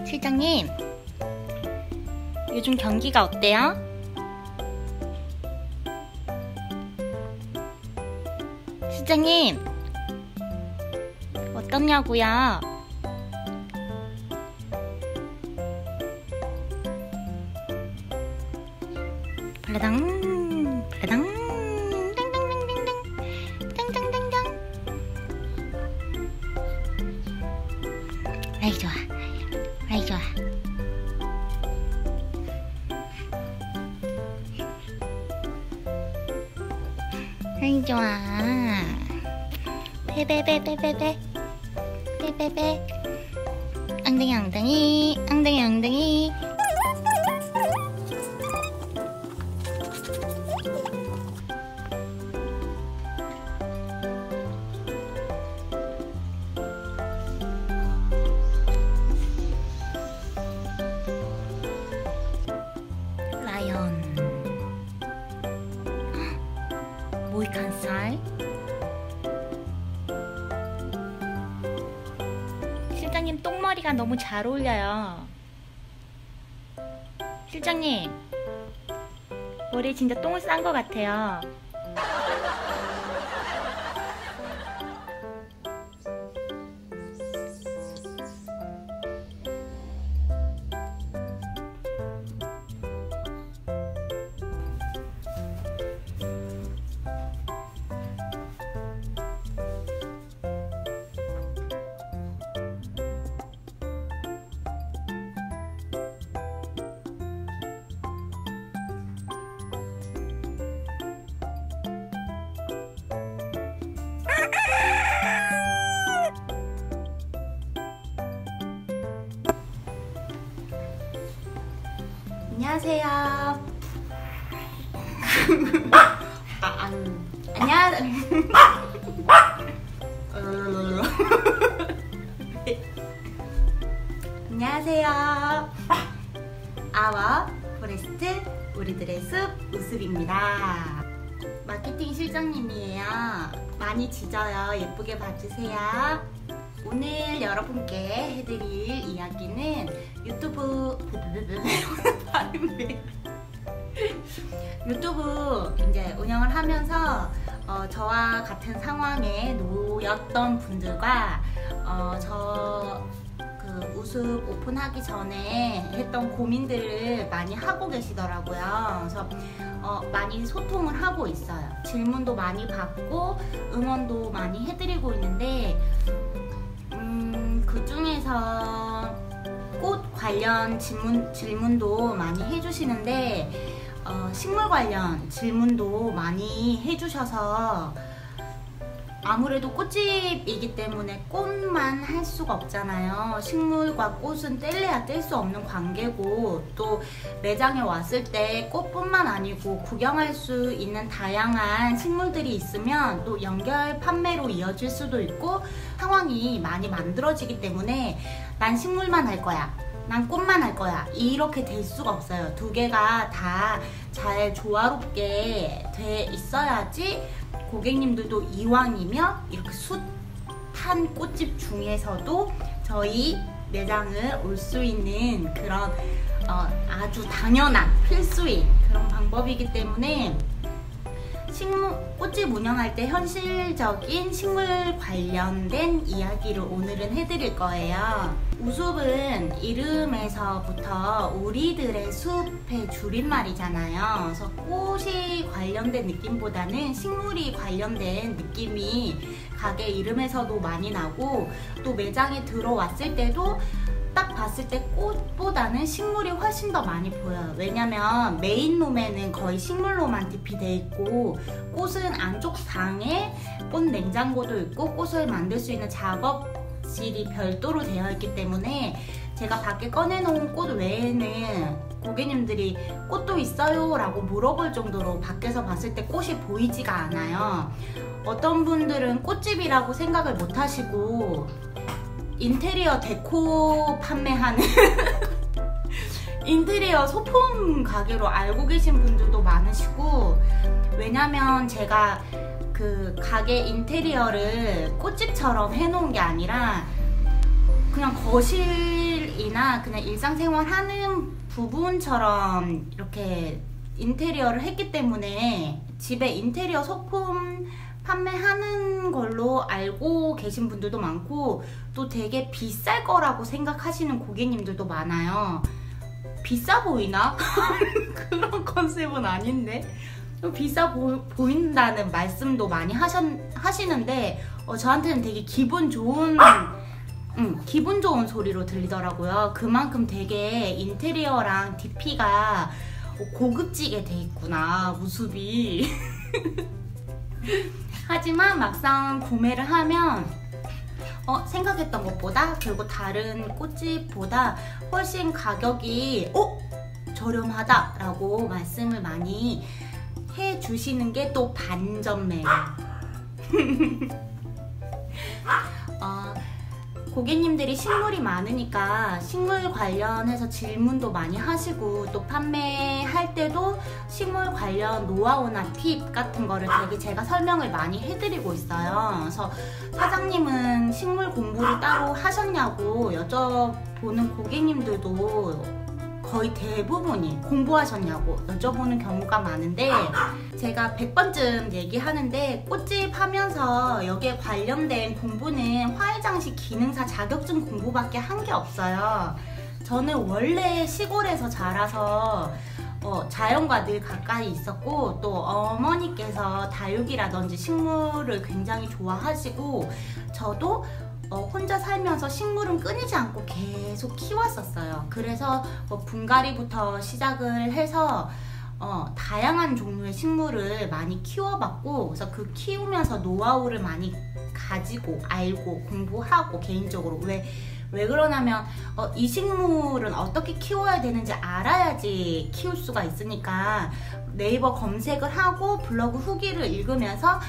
실장님, 요즘 경기가 어때요? 실장님, 어떻냐고요? 블라당, 블라당, 땡땡땡땡땡, 땡땡땡땡. 아이 좋아, 아이 좋아. 아이 좋아. 빼빼빼빼빼빼, 빼빼빼. 엉덩이 엉덩이, 엉덩이 엉덩이. 라이언. 모이칸 살. 실장님 똥머리가 너무 잘 어울려요. 실장님, 머리에 진짜 똥을 싼 것 같아요. 안녕하세요. 안녕하세요. 아워 포레스트 우리들의 숲 우습입니다. 마케팅 실장님이에요. 많이 짖어요. 예쁘게 봐주세요. 오늘 여러분께 해드릴 이야기는 유튜브 이제 운영을 하면서 저와 같은 상황에 놓였던 분들과 저 우습 오픈하기 전에 했던 고민들을 많이 하고 계시더라고요. 그래서 많이 소통을 하고 있어요. 질문도 많이 받고 응원도 많이 해드리고 있는데 그 중에서 꽃 관련 질문도 많이 해주시는데 식물 관련 질문도 많이 해주셔서 아무래도 꽃집이기 때문에 꽃만 할 수가 없잖아요. 식물과 꽃은 뗄래야 뗄 수 없는 관계고, 또 매장에 왔을 때 꽃뿐만 아니고 구경할 수 있는 다양한 식물들이 있으면 또 연결 판매로 이어질 수도 있고 상황이 많이 만들어지기 때문에 난 식물만 할 거야, 난 꽃만 할 거야, 이렇게 될 수가 없어요. 두 개가 다 잘 조화롭게 돼 있어야지 고객님들도 이왕이면 이렇게 숱한 꽃집 중에서도 저희 매장을 올 수 있는 그런 아주 당연한 필수인 그런 방법이기 때문에 꽃집 운영할 때 현실적인 식물 관련된 이야기를 오늘은 해드릴 거예요. 우숲은 이름에서부터 우리들의 숲의 줄임말이잖아요. 그래서 꽃이 관련된 느낌보다는 식물이 관련된 느낌이 가게 이름에서도 많이 나고, 또 매장에 들어왔을 때도 딱 봤을 때 꽃보다는 식물이 훨씬 더 많이 보여요. 왜냐면 메인룸에는 거의 식물로만 디피되어 있고, 꽃은 안쪽 방에 꽃 냉장고도 있고 꽃을 만들 수 있는 작업실이 별도로 되어 있기 때문에 제가 밖에 꺼내놓은 꽃 외에는 고객님들이 꽃도 있어요? 라고 물어볼 정도로 밖에서 봤을 때 꽃이 보이지가 않아요. 어떤 분들은 꽃집이라고 생각을 못 하시고 인테리어 데코 판매하는 인테리어 소품 가게로 알고 계신 분들도 많으시고, 왜냐면 제가 그 가게 인테리어를 꽃집처럼 해놓은 게 아니라 그냥 거실이나 그냥 일상생활 하는 부분처럼 이렇게 인테리어를 했기 때문에 집에 인테리어 소품 판매하는 걸로 알고 계신 분들도 많고, 또 되게 비쌀 거라고 생각하시는 고객님들도 많아요. 비싸 보이나? 그런 컨셉은 아닌데 비싸 보인다는 말씀도 많이 하시는데 저한테는 되게 기분 좋은 소리로 들리더라고요. 그만큼 되게 인테리어랑 DP가 고급지게 돼 있구나, 모습이. 하지만 막상 구매를 하면 생각했던 것보다, 그리고 다른 꽃집보다 훨씬 가격이 저렴하다 라고 말씀을 많이 해주시는 게 또 반전매예요. 고객님들이 식물이 많으니까 식물 관련해서 질문도 많이 하시고, 또 판매할 때도 식물 관련 노하우나 팁 같은 거를 되게 제가 설명을 많이 해드리고 있어요. 그래서 사장님은 식물 공부를 따로 하셨냐고 여쭤보는 고객님들도 거의 대부분이 공부하셨냐고 여쭤보는 경우가 많은데, 제가 100번쯤 얘기하는데 꽃집 하면서 여기에 관련된 공부는 화훼장식 기능사 자격증 공부밖에 한 게 없어요. 저는 원래 시골에서 자라서 자연과 늘 가까이 있었고, 또 어머니께서 다육이라든지 식물을 굉장히 좋아하시고, 저도 혼자 살면서 식물은 끊이지 않고 계속 키웠었어요. 그래서 분갈이부터 시작을 해서 다양한 종류의 식물을 많이 키워봤고, 그래서 그 키우면서 노하우를 많이 가지고 알고 공부하고, 개인적으로 왜 그러냐면 이 식물은 어떻게 키워야 되는지 알아야지 키울 수가 있으니까, 네이버 검색을 하고 블로그 후기를 읽으면서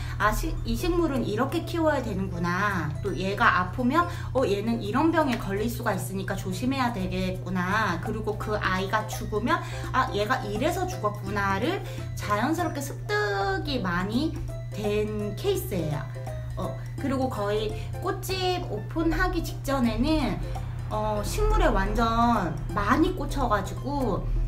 이 식물은 이렇게 키워야 되는구나, 또 얘가 아프면 얘는 이런 병에 걸릴 수가 있으니까 조심해야 되겠구나, 그리고 그 아이가 죽으면 얘가 이래서 죽었구나를 자연스럽게 습득이 많이 된 케이스예요. 그리고 거의 꽃집 오픈하기 직전에는 식물에 완전 많이 꽂혀가지고,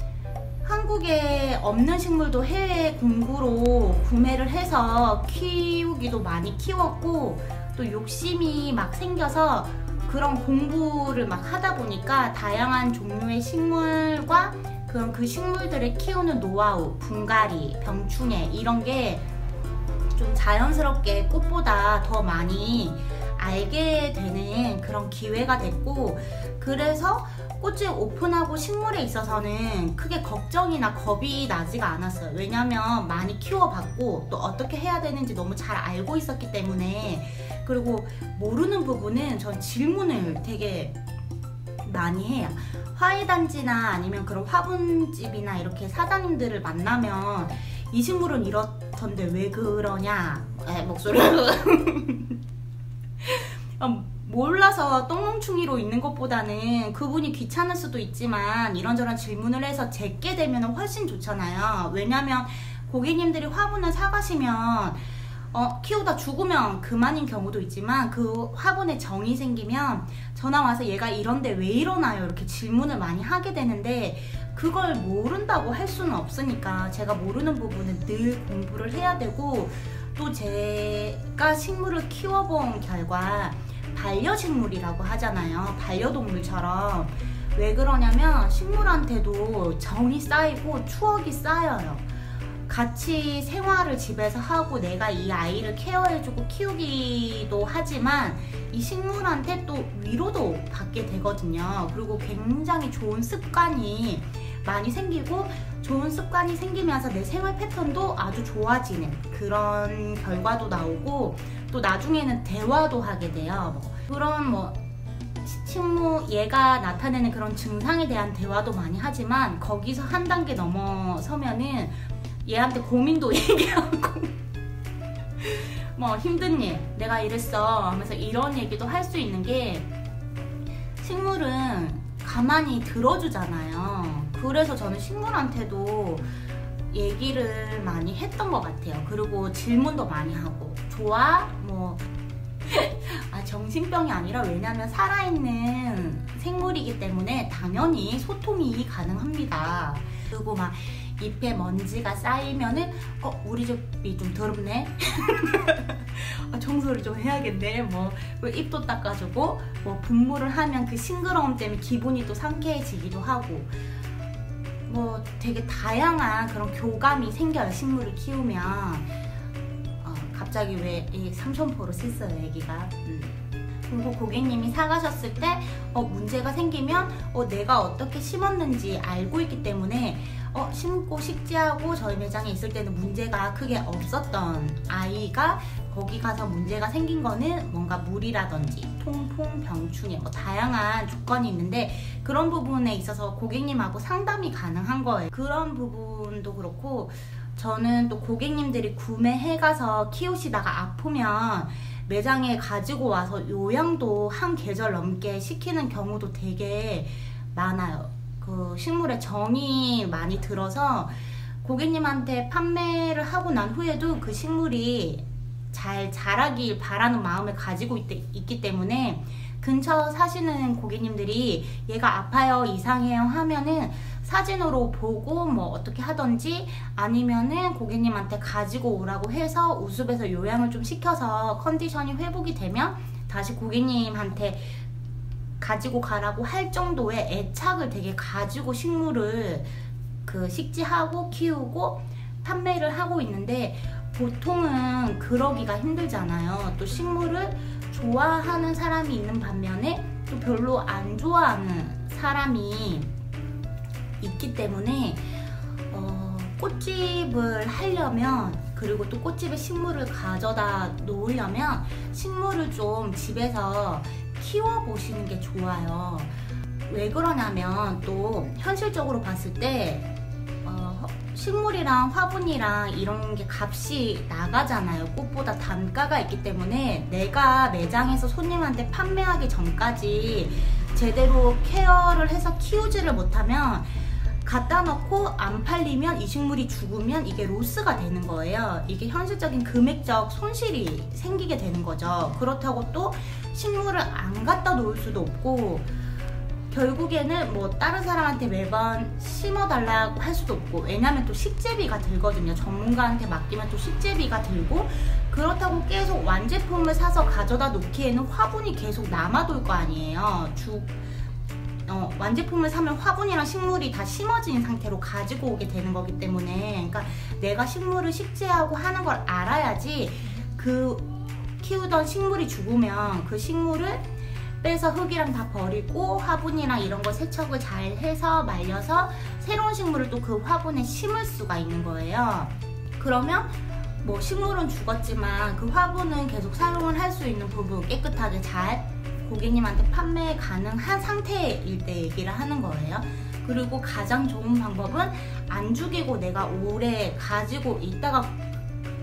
한국에 없는 식물도 해외 공구로 구매를 해서 키우기도 많이 키웠고, 또 욕심이 막 생겨서 그런 공부를 막 하다 보니까 다양한 종류의 식물과 그런 그 식물들을 키우는 노하우, 분갈이, 병충해 이런 게 좀 자연스럽게 꽃보다 더 많이 알게 되는 그런 기회가 됐고, 그래서 꽃집 오픈하고 식물에 있어서는 크게 걱정이나 겁이 나지가 않았어요. 왜냐면 많이 키워봤고, 또 어떻게 해야 되는지 너무 잘 알고 있었기 때문에. 그리고 모르는 부분은 전 질문을 되게 많이 해요. 화훼단지나 아니면 그런 화분집이나 이렇게 사장님들을 만나면 이 식물은 이렇던데 왜 그러냐, 목소리로 몰라서 똥멍충이로 있는 것보다는 그분이 귀찮을 수도 있지만 이런저런 질문을 해서 제게 되면 훨씬 좋잖아요. 왜냐면 고객님들이 화분을 사가시면 키우다 죽으면 그만인 경우도 있지만, 그 화분에 정이 생기면 전화 와서 얘가 이런데 왜 이러나요? 이렇게 질문을 많이 하게 되는데, 그걸 모른다고 할 수는 없으니까 제가 모르는 부분은 늘 공부를 해야 되고, 또 제가 식물을 키워본 결과 반려식물이라고 하잖아요. 반려동물처럼. 왜 그러냐면 식물한테도 정이 쌓이고 추억이 쌓여요. 같이 생활을 집에서 하고 내가 이 아이를 케어해주고 키우기도 하지만 이 식물한테 또 위로도 받게 되거든요. 그리고 굉장히 좋은 습관이 많이 생기고, 좋은 습관이 생기면서 내 생활 패턴도 아주 좋아지는 그런 결과도 나오고, 또 나중에는 대화도 하게 돼요. 그런 식물 얘가 나타내는 그런 증상에 대한 대화도 많이 하지만, 거기서 한 단계 넘어서면은 얘한테 고민도 얘기하고 힘든 일, 내가 이랬어 하면서 이런 얘기도 할 수 있는 게, 식물은 가만히 들어주잖아요. 그래서 저는 식물한테도 얘기를 많이 했던 것 같아요. 그리고 질문도 많이 하고, 좋아? 정신병이 아니라, 왜냐하면 살아있는 생물이기 때문에 당연히 소통이 가능합니다. 그리고 막 잎에 먼지가 쌓이면은 우리 집이 좀 더럽네 청소를 좀 해야겠네, 뭐 잎도 닦아주고, 뭐 분무를 하면 그 싱그러움 때문에 기분이 또 상쾌해지기도 하고, 뭐 되게 다양한 그런 교감이 생겨요, 식물을 키우면. 갑자기 왜 이 삼천포로 샜어요, 애기가. 그리고 고객님이 사가셨을 때 문제가 생기면 내가 어떻게 심었는지 알고 있기 때문에 심고 식재하고 저희 매장에 있을 때는 문제가 크게 없었던 아이가 거기 가서 문제가 생긴 거는 뭔가 물이라든지 통풍, 병충해, 뭐 다양한 조건이 있는데, 그런 부분에 있어서 고객님하고 상담이 가능한 거예요. 그런 부분도 그렇고, 저는 또 고객님들이 구매해가서 키우시다가 아프면 매장에 가지고 와서 요양도 한 계절 넘게 시키는 경우도 되게 많아요. 그 식물에 정이 많이 들어서 고객님한테 판매를 하고 난 후에도 그 식물이 잘 자라길 바라는 마음을 가지고 있기 때문에, 근처 사시는 고객님들이 얘가 아파요, 이상해요 하면은 사진으로 보고 뭐 어떻게 하던지, 아니면은 고객님한테 가지고 오라고 해서 우습에서 요양을 좀 시켜서 컨디션이 회복이 되면 다시 고객님한테 가지고 가라고 할 정도의 애착을 되게 가지고 식물을 식재하고 키우고 판매를 하고 있는데, 보통은 그러기가 힘들잖아요. 또 식물을 좋아하는 사람이 있는 반면에 또 별로 안 좋아하는 사람이 있기 때문에 꽃집을 하려면, 그리고 또 꽃집에 식물을 가져다 놓으려면 식물을 좀 집에서 키워보시는 게 좋아요. 왜 그러냐면, 또 현실적으로 봤을 때 식물이랑 화분이랑 이런 게 값이 나가잖아요. 꽃보다 단가가 있기 때문에 내가 매장에서 손님한테 판매하기 전까지 제대로 케어를 해서 키우지를 못하면, 갖다 놓고 안 팔리면 이 식물이 죽으면 이게 로스가 되는 거예요. 이게 현실적인 금액적 손실이 생기게 되는 거죠. 그렇다고 또 식물을 안 갖다 놓을 수도 없고, 결국에는 뭐 다른 사람한테 매번 심어달라고 할 수도 없고, 왜냐면 또 식재비가 들거든요. 전문가한테 맡기면 또 식재비가 들고, 그렇다고 계속 완제품을 사서 가져다 놓기에는 화분이 계속 남아돌 거 아니에요. 완제품을 사면 화분이랑 식물이 다 심어진 상태로 가지고 오게 되는 거기 때문에, 그러니까 내가 식물을 식재하고 하는 걸 알아야지, 그 키우던 식물이 죽으면 그 식물을 빼서 흙이랑 다 버리고 화분이랑 이런 거 세척을 잘 해서 말려서 새로운 식물을 또 그 화분에 심을 수가 있는 거예요. 그러면 뭐 식물은 죽었지만 그 화분은 계속 사용을 할 수 있는 부분 깨끗하게 잘 고객님한테 판매 가능한 상태일 때 얘기를 하는 거예요. 그리고 가장 좋은 방법은 안 죽이고 내가 오래 가지고 있다가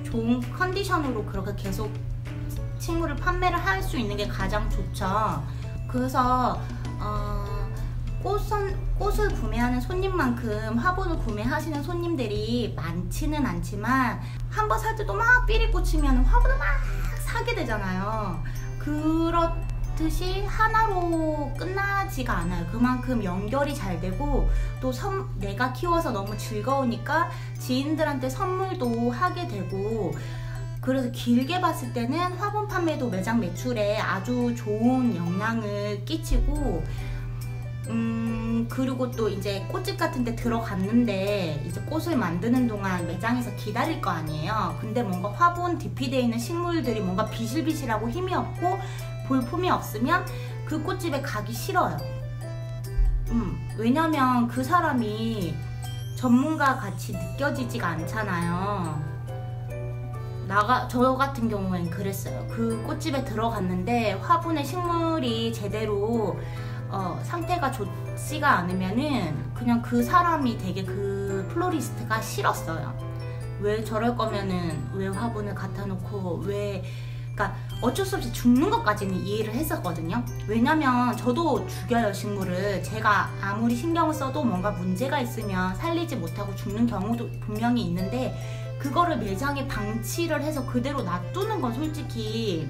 좋은 컨디션으로 그렇게 계속 식물을 판매를 할 수 있는 게 가장 좋죠. 그래서 꽃을 구매하는 손님만큼 화분을 구매하시는 손님들이 많지는 않지만, 한 번 살 때도 막 삘이 꽂히면 화분을 막 사게 되잖아요. 그렇듯이 하나로 끝나지가 않아요. 그만큼 연결이 잘 되고, 또 내가 키워서 너무 즐거우니까 지인들한테 선물도 하게 되고, 그래서 길게 봤을 때는 화분 판매도 매장 매출에 아주 좋은 영향을 끼치고, 그리고 또 이제 꽃집 같은 데 들어갔는데 이제 꽃을 만드는 동안 매장에서 기다릴 거 아니에요. 근데 뭔가 화분 디피되어 있는 식물들이 뭔가 비실비실하고 힘이 없고 볼품이 없으면 그 꽃집에 가기 싫어요. 왜냐면 그 사람이 전문가 같이 느껴지지가 않잖아요. 저 같은 경우엔 그랬어요. 그 꽃집에 들어갔는데 화분에 식물이 제대로 상태가 좋지가 않으면은 그냥 그 사람이 되게 그 플로리스트가 싫었어요. 왜 저럴 거면은 왜 화분을 갖다 놓고 그러니까 어쩔 수 없이 죽는 것까지는 이해를 했었거든요. 왜냐면 저도 죽여요, 식물을. 제가 아무리 신경을 써도 뭔가 문제가 있으면 살리지 못하고 죽는 경우도 분명히 있는데, 그거를 매장에 방치를 해서 그대로 놔두는 건 솔직히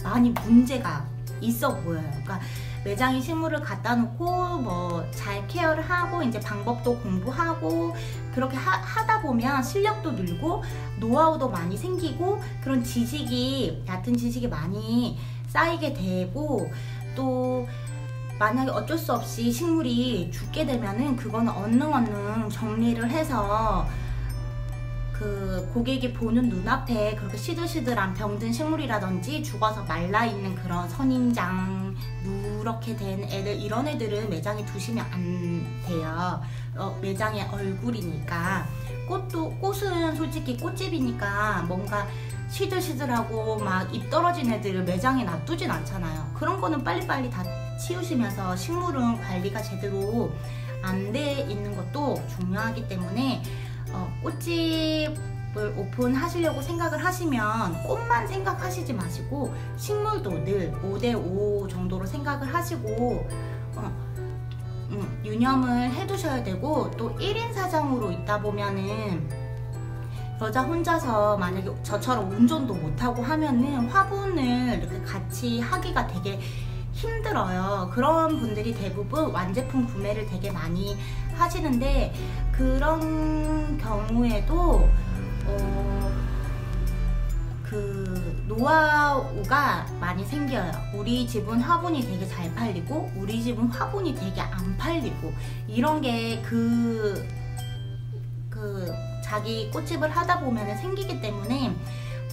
많이 문제가 있어 보여요. 그러니까 매장에 식물을 갖다 놓고 뭐 잘 케어를 하고 이제 방법도 공부하고 그렇게 하다 보면 실력도 늘고 노하우도 많이 생기고 그런 지식이, 얕은 지식이 많이 쌓이게 되고, 또 만약에 어쩔 수 없이 식물이 죽게 되면은 그거는 얼른 정리를 해서 그 고객이 보는 눈앞에 그렇게 시들시들한 병든 식물이라든지 죽어서 말라있는 그런 선인장, 누렇게 된 애들, 이런 애들은 매장에 두시면 안 돼요. 매장의 얼굴이니까. 꽃은 솔직히 꽃집이니까 뭔가 시들시들하고 막 입 떨어진 애들을 매장에 놔두진 않잖아요. 그런 거는 빨리빨리 다 치우시면서 식물은 관리가 제대로 안 돼 있는 것도 중요하기 때문에 꽃집을 오픈하시려고 생각을 하시면 꽃만 생각하시지 마시고 식물도 늘 5대5 정도로 생각을 하시고 유념을 해두셔야 되고, 또 1인 사장으로 있다 보면은 여자 혼자서 만약에 저처럼 운전도 못하고 하면은 화분을 이렇게 같이 하기가 되게 힘들어요. 그런 분들이 대부분 완제품 구매를 되게 많이 하시는데, 그런 경우에도 그 노하우가 많이 생겨요. 우리 집은 화분이 되게 잘 팔리고 우리 집은 화분이 되게 안 팔리고, 이런 게 자기 꽃집을 하다 보면 생기기 때문에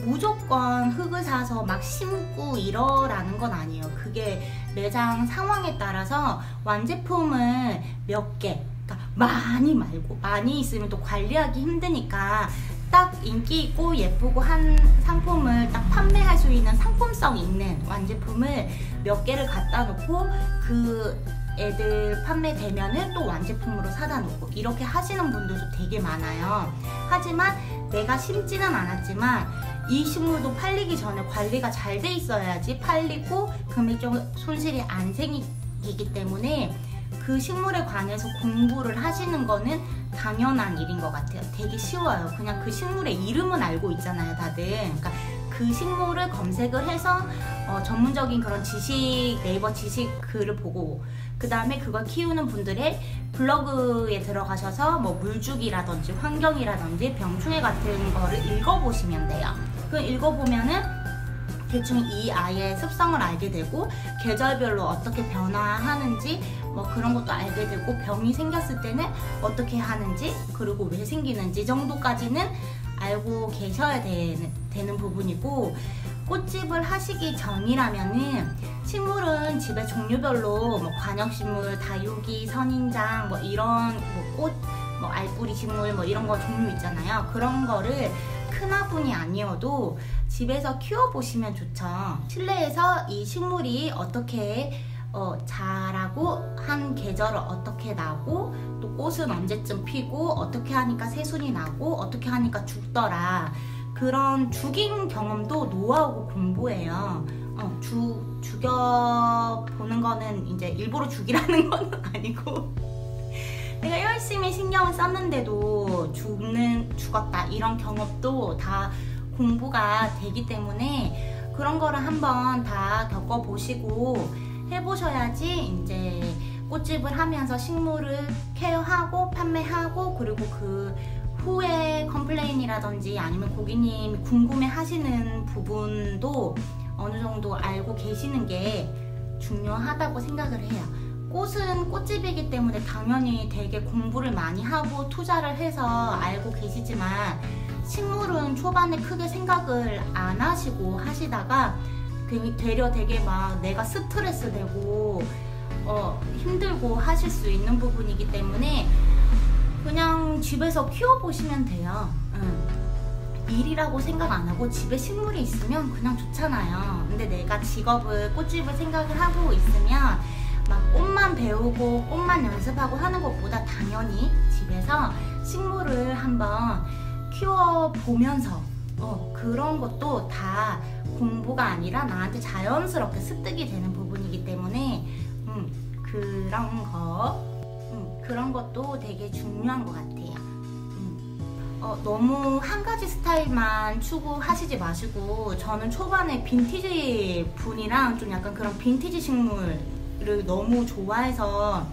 무조건 흙을 사서 막 심고 이러라는 건 아니에요. 그게 매장 상황에 따라서 완제품을 몇 개, 그러니까 많이 말고, 많이 있으면 또 관리하기 힘드니까 딱 인기 있고 예쁘고 한 상품을 딱 판매할 수 있는 상품성 있는 완제품을 몇 개를 갖다 놓고 그 애들 판매되면은 또 완제품으로 사다 놓고, 이렇게 하시는 분들도 되게 많아요. 하지만 내가 심지는 않았지만 이 식물도 팔리기 전에 관리가 잘 돼 있어야지 팔리고 금액적 손실이 안 생기기 때문에 그 식물에 관해서 공부를 하시는 거는 당연한 일인 것 같아요. 되게 쉬워요. 그냥 그 식물의 이름은 알고 있잖아요, 다들. 그러니까 그 식물을 검색을 해서 전문적인 그런 지식, 네이버 지식 글을 보고, 그 다음에 그걸 키우는 분들의 블로그에 들어가셔서 뭐 물주기라든지 환경이라든지 병충해 같은 거를 읽어보시면 돼요. 그 읽어보면은 대충 이 아이의 습성을 알게 되고, 계절별로 어떻게 변화하는지 뭐 그런 것도 알게 되고, 병이 생겼을 때는 어떻게 하는지, 그리고 왜 생기는지 정도까지는 알고 계셔야 되는 부분이고, 꽃집을 하시기 전이라면은 식물은 집에 종류별로 뭐 관엽식물, 다육이, 선인장 뭐 이런 꽃, 뭐 알뿌리 식물 뭐 이런 거 종류 있잖아요. 그런 거를 큰 화분이 아니어도 집에서 키워보시면 좋죠. 실내에서 이 식물이 어떻게 자라고, 한 계절을 어떻게 나고, 또 꽃은 언제쯤 피고, 어떻게 하니까 새순이 나고, 어떻게 하니까 죽더라. 그런 죽인 경험도 노하우고 공부예요. 죽여보는 거는 이제 일부러 죽이라는 건 아니고, 내가 열심히 신경을 썼는데도 죽었다, 이런 경험도 다 공부가 되기 때문에 그런 거를 한번 다 겪어보시고 해보셔야지 이제 꽃집을 하면서 식물을 케어하고 판매하고, 그리고 그 후에 컴플레인이라든지 아니면 고객님이 궁금해 하시는 부분도 어느 정도 알고 계시는 게 중요하다고 생각을 해요. 꽃은 꽃집이기 때문에 당연히 되게 공부를 많이 하고 투자를 해서 알고 계시지만, 식물은 초반에 크게 생각을 안 하시고 하시다가 되려 되게 막 내가 스트레스 되고 힘들고 하실 수 있는 부분이기 때문에 그냥 집에서 키워보시면 돼요. 일이라고 생각 안 하고 집에 식물이 있으면 그냥 좋잖아요. 근데 내가 직업을, 꽃집을 생각을 하고 있으면 막 꽃만 배우고 꽃만 연습하고 하는 것보다 당연히 집에서 식물을 한번 키워보면서 그런 것도 다 공부가 아니라 나한테 자연스럽게 습득이 되는 부분이기 때문에 그런 것도 되게 중요한 것 같아요. 너무 한 가지 스타일만 추구하시지 마시고, 저는 초반에 빈티지 분이랑 좀 약간 그런 빈티지 식물을 너무 좋아해서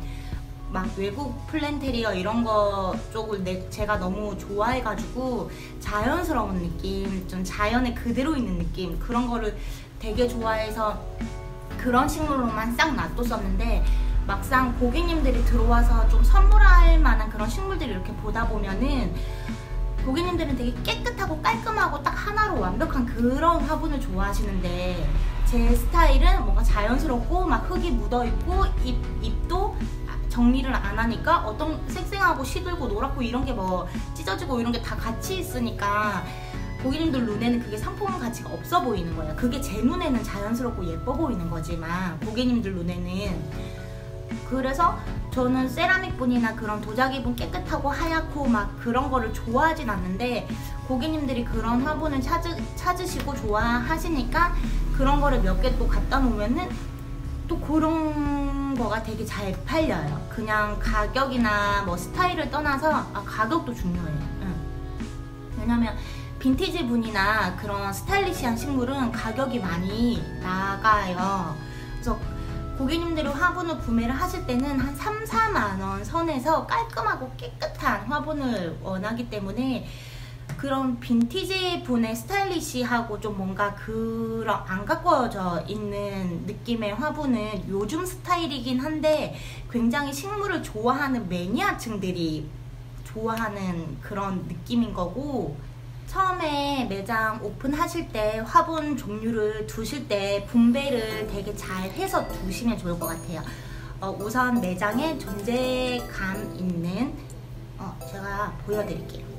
막 외국 플랜테리어 이런 거 쪽을 제가 너무 좋아해가지고 자연스러운 느낌, 좀 자연에 그대로 있는 느낌, 그런 거를 되게 좋아해서 그런 식물로만 싹 놔뒀었는데, 막상 고객님들이 들어와서 좀 선물할 만한 그런 식물들을 이렇게 보다 보면은 고객님들은 되게 깨끗하고 깔끔하고 딱 하나로 완벽한 그런 화분을 좋아하시는데, 제 스타일은 뭔가 자연스럽고 막 흙이 묻어있고 잎도 정리를 안 하니까 어떤 쌩쌩하고 시들고 노랗고 이런 게 뭐 찢어지고 이런 게 다 같이 있으니까 고객님들 눈에는 그게 상품 가치가 없어 보이는 거예요. 그게 제 눈에는 자연스럽고 예뻐 보이는 거지만 고객님들 눈에는. 그래서 저는 세라믹 분이나 그런 도자기 분 깨끗하고 하얗고 막 그런 거를 좋아하진 않는데, 고객님들이 그런 화분을 찾으시고 좋아하시니까 그런 거를 몇 개 또 갖다 놓으면은 또 그런 거가 되게 잘 팔려요. 그냥 가격이나 뭐 스타일을 떠나서 가격도 중요해요. 왜냐면 빈티지 분이나 그런 스타일리시한 식물은 가격이 많이 나가요. 그래서 고객님들이 화분을 구매를 하실 때는 한 3, 4만 원 선에서 깔끔하고 깨끗한 화분을 원하기 때문에, 그런 빈티지 분의 스타일리시하고 좀 뭔가 그런 안 가꿔져 있는 느낌의 화분은 요즘 스타일이긴 한데 굉장히 식물을 좋아하는 매니아층들이 좋아하는 그런 느낌인 거고, 처음에 매장 오픈하실 때 화분 종류를 두실 때 분배를 되게 잘 해서 두시면 좋을 것 같아요. 우선 매장에 존재감 있는, 제가 보여드릴게요.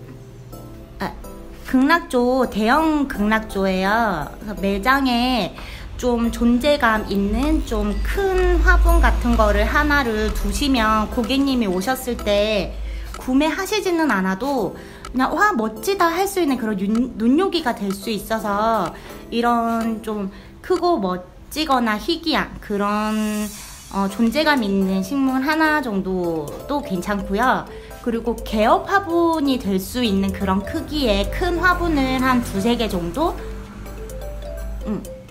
극락조, 대형 극락조예요. 그래서 매장에 좀 존재감 있는 좀 큰 화분 같은 거를 하나를 두시면 고객님이 오셨을 때 구매하시지는 않아도 그냥 와 멋지다 할 수 있는 그런 눈요기가 될 수 있어서, 이런 좀 크고 멋지거나 희귀한 그런 존재감 있는 식물 하나 정도도 괜찮고요. 그리고 개업 화분이 될 수 있는 그런 크기의 큰 화분을 한 2, 3개 정도,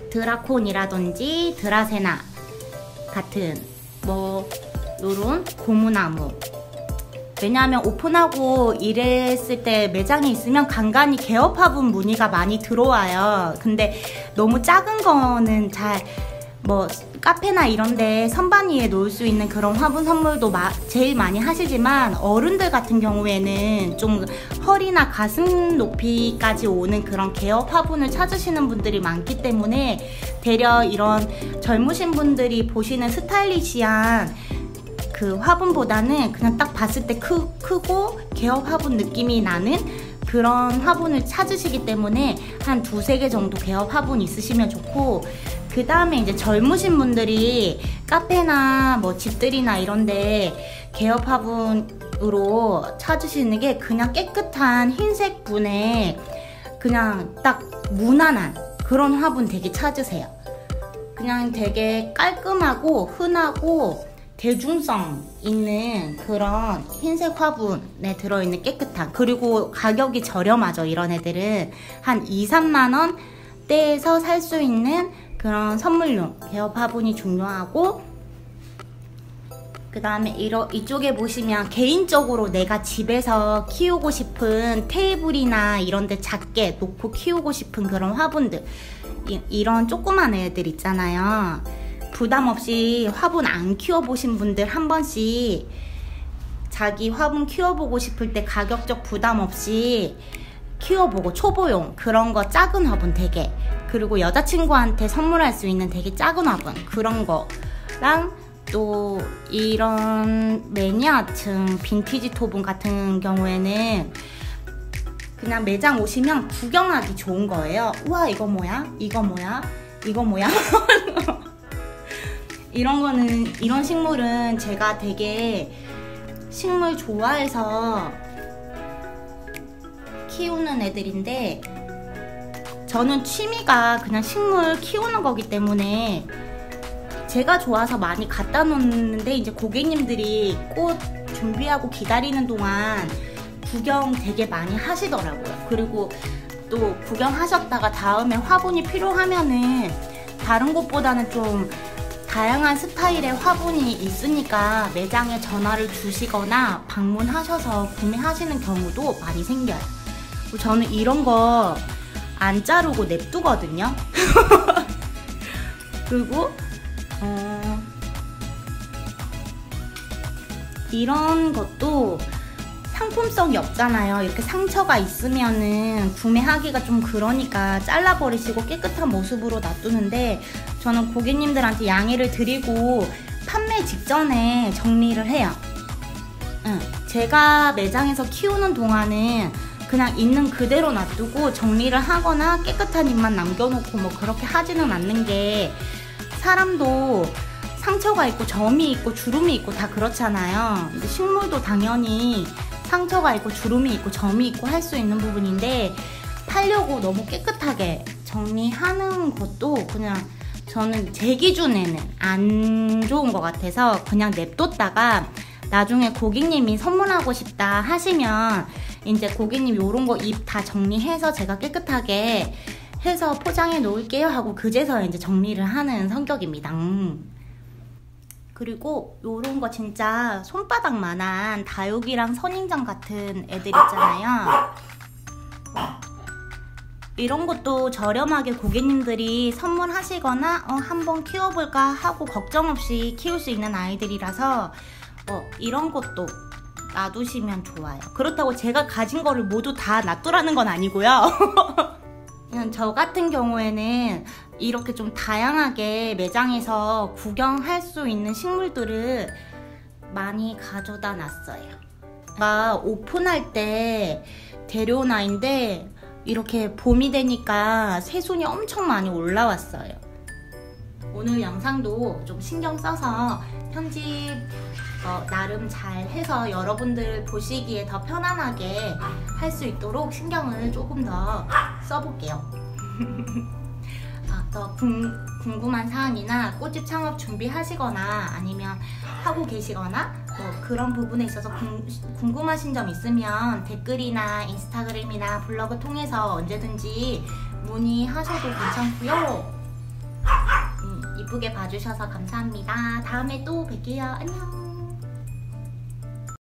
드라콘이라든지 드라세나 같은 뭐 요런 고무나무, 왜냐하면 오픈하고 이랬을 때 매장에 있으면 간간히 개업 화분 문의가 많이 들어와요. 근데 너무 작은 거는 잘 뭐 카페나 이런데 선반 위에 놓을 수 있는 그런 화분 선물도 제일 많이 하시지만, 어른들 같은 경우에는 좀 허리나 가슴 높이까지 오는 그런 개업 화분을 찾으시는 분들이 많기 때문에, 되려 이런 젊으신 분들이 보시는 스타일리시한 그 화분보다는 그냥 딱 봤을 때 크고 개업 화분 느낌이 나는 그런 화분을 찾으시기 때문에 한 2, 3개 정도 개업 화분 있으시면 좋고, 그 다음에 이제 젊으신 분들이 카페나 뭐 집들이나 이런데 개업 화분으로 찾으시는 게 그냥 깨끗한 흰색 분에 그냥 딱 무난한 그런 화분 되게 찾으세요. 그냥 되게 깔끔하고 흔하고 대중성 있는 그런 흰색 화분에 들어있는 깨끗한, 그리고 가격이 저렴하죠. 이런 애들은 한 2, 3만원 대에서 살 수 있는 그런 선물용 개업 화분이 중요하고, 그 다음에 이쪽에 보시면 개인적으로 내가 집에서 키우고 싶은 테이블이나 이런 데 작게 놓고 키우고 싶은 그런 화분들, 이런 조그만 애들 있잖아요. 부담 없이 화분 안 키워보신 분들 한 번씩 자기 화분 키워보고 싶을 때 가격적 부담 없이 키워보고, 초보용 그런 거 작은 화분 되게, 그리고 여자친구한테 선물할 수 있는 되게 작은 화분 그런 거랑, 또 이런 매니아층 빈티지 토분 같은 경우에는 그냥 매장 오시면 구경하기 좋은 거예요. 우와 이거 뭐야? 이거 뭐야? 이거 뭐야? 이런 식물은 제가 되게 식물 좋아해서 키우는 애들인데, 저는 취미가 그냥 식물 키우는 거기 때문에 제가 좋아서 많이 갖다 놓는데, 이제 고객님들이 꽃 준비하고 기다리는 동안 구경 되게 많이 하시더라고요. 그리고 또 구경하셨다가 다음에 화분이 필요하면은 다른 곳보다는 좀 다양한 스타일의 화분이 있으니까 매장에 전화를 주시거나 방문하셔서 구매하시는 경우도 많이 생겨요. 저는 이런 거 안 자르고 냅두거든요. 그리고 이런 것도 상품성이 없잖아요. 이렇게 상처가 있으면은 구매하기가 좀 그러니까 잘라버리시고 깨끗한 모습으로 놔두는데, 저는 고객님들한테 양해를 드리고 판매 직전에 정리를 해요. 제가 매장에서 키우는 동안은 그냥 있는 그대로 놔두고 정리를 하거나 깨끗한 잎만 남겨놓고 뭐 그렇게 하지는 않는 게, 사람도 상처가 있고 점이 있고 주름이 있고 다 그렇잖아요. 근데 식물도 당연히 상처가 있고 주름이 있고 점이 있고 할 수 있는 부분인데, 팔려고 너무 깨끗하게 정리하는 것도 그냥 저는 제 기준에는 안 좋은 것 같아서 그냥 냅뒀다가 나중에 고객님이 선물하고 싶다 하시면 이제 고객님 요런 거 잎 다 정리해서 제가 깨끗하게 해서 포장해 놓을게요 하고 그제서 이제 정리를 하는 성격입니다. 그리고 요런 거 진짜 손바닥만한 다육이랑 선인장 같은 애들 있잖아요. 이런 것도 저렴하게 고객님들이 선물하시거나 한번 키워볼까 하고 걱정 없이 키울 수 있는 아이들이라서 이런 것도 놔두시면 좋아요. 그렇다고 제가 가진 거를 모두 다 놔두라는 건 아니고요. 그냥 저 같은 경우에는 이렇게 좀 다양하게 매장에서 구경할 수 있는 식물들을 많이 가져다 놨어요. 제가 오픈할 때 데려온 아이인데 이렇게 봄이 되니까 새순이 엄청 많이 올라왔어요. 오늘 영상도 좀 신경 써서 편집 나름 잘 해서 여러분들 보시기에 더 편안하게 할 수 있도록 신경을 조금 더 써볼게요. 더 궁금한 사항이나 꽃집 창업 준비하시거나 아니면 하고 계시거나 그런 부분에 있어서 궁금하신 점 있으면 댓글이나 인스타그램이나 블로그 통해서 언제든지 문의하셔도 괜찮고요. 이쁘게 봐주셔서 감사합니다. 다음에 또 뵐게요. 안녕.